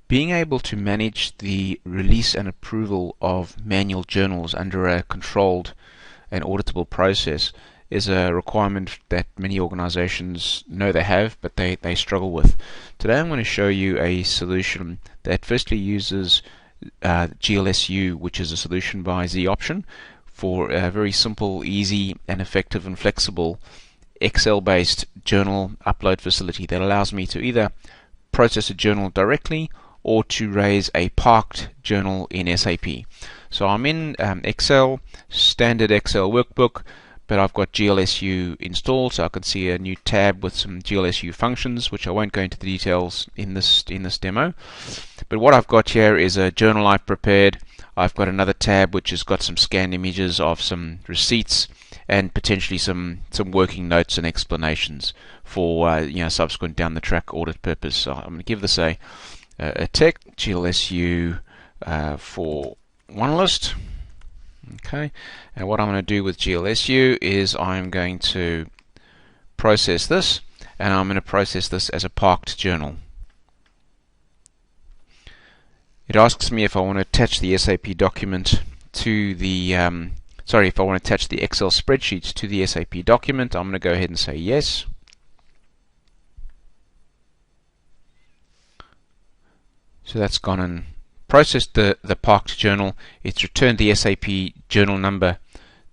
Being able to manage the release and approval of manual journals under a controlled and auditable process is a requirement that many organizations know they have, but they struggle with. Today I'm going to show you a solution that firstly uses GLSU, which is a solution by Z-Option, for a very simple, easy, and effective and flexible Excel-based journal upload facility that allows me to either process a journal directly or to raise a parked journal in SAP. So I'm in Excel, standard Excel workbook, but I've got GLSU installed, so I can see a new tab with some GLSU functions, which I won't go into the details in this demo. But what I've got here is a journal I've prepared. I've got another tab which has got some scanned images of some receipts and potentially some working notes and explanations for subsequent down the track audit purpose. So I'm going to give this a tech GLSU for OneList. Okay, and what I'm going to do with GLSU is I'm going to process this, and I'm going to process this as a parked journal. It asks me if I want to attach the SAP document to the if I want to attach the Excel spreadsheet to the SAP document. I'm going to go ahead and say yes. So that's gone and processed the parked journal. It's returned the SAP journal number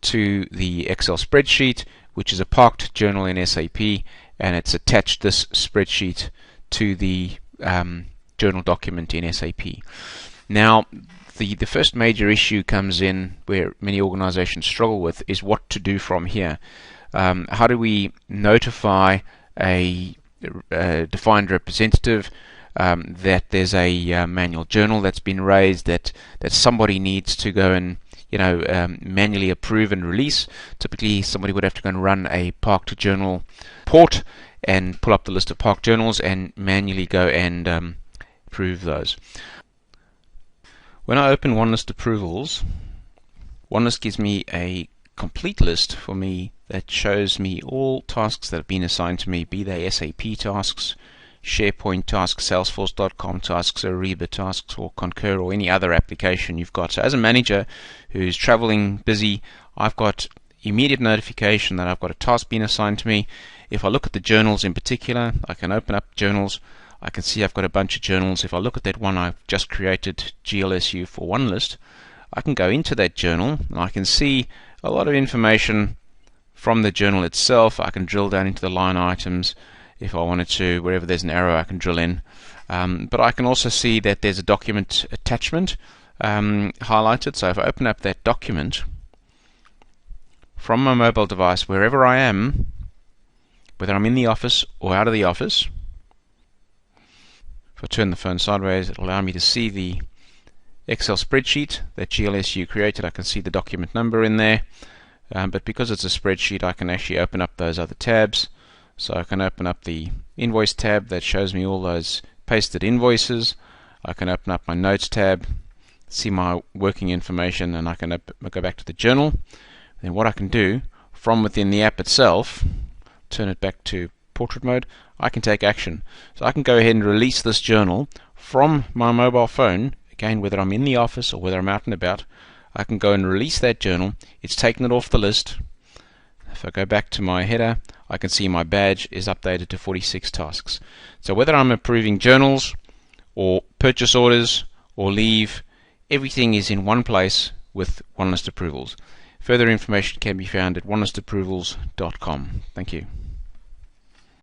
to the Excel spreadsheet, which is a parked journal in SAP, and it's attached this spreadsheet to the journal document in SAP. Now, the first major issue comes in where many organizations struggle with is what to do from here. How do we notify a defined representative that there's a manual journal that's been raised that somebody needs to go and manually approve and release? Typically somebody would have to go and run a parked journal port and pull up the list of parked journals and manually go and approve those. When I open OneList Approvals, OneList gives me a complete list for me that shows me all tasks that have been assigned to me, be they SAP tasks, SharePoint tasks, Salesforce.com tasks, Ariba tasks, or Concur, or any other application you've got. So as a manager who's traveling busy, I've got immediate notification that I've got a task being assigned to me. If I look at the journals in particular, I can open up journals. I can see I've got a bunch of journals. If I look at that one I've just created, GLSU for OneList, I can go into that journal and I can see a lot of information from the journal itself. I can drill down into the line items. If I wanted to, wherever there's an arrow I can drill in. But I can also see that there's a document attachment highlighted. So if I open up that document from my mobile device, wherever I am, whether I'm in the office or out of the office, if I turn the phone sideways, it'll allow me to see the Excel spreadsheet that GLSU created. I can see the document number in there. But because it's a spreadsheet, I can actually open up those other tabs. So I can open up the invoice tab that shows me all those pasted invoices. I can open up my notes tab, see my working information, and I can go back to the journal. Then what I can do from within the app itself, turn it back to portrait mode, I can take action. So I can go ahead and release this journal from my mobile phone. Again, whether I'm in the office or whether I'm out and about, I can go and release that journal. It's taken it off the list. If I go back to my header, I can see my badge is updated to 46 tasks. So whether I'm approving journals or purchase orders or leave, everything is in one place with OneList Approvals. Further information can be found at onelistapprovals.com. Thank you.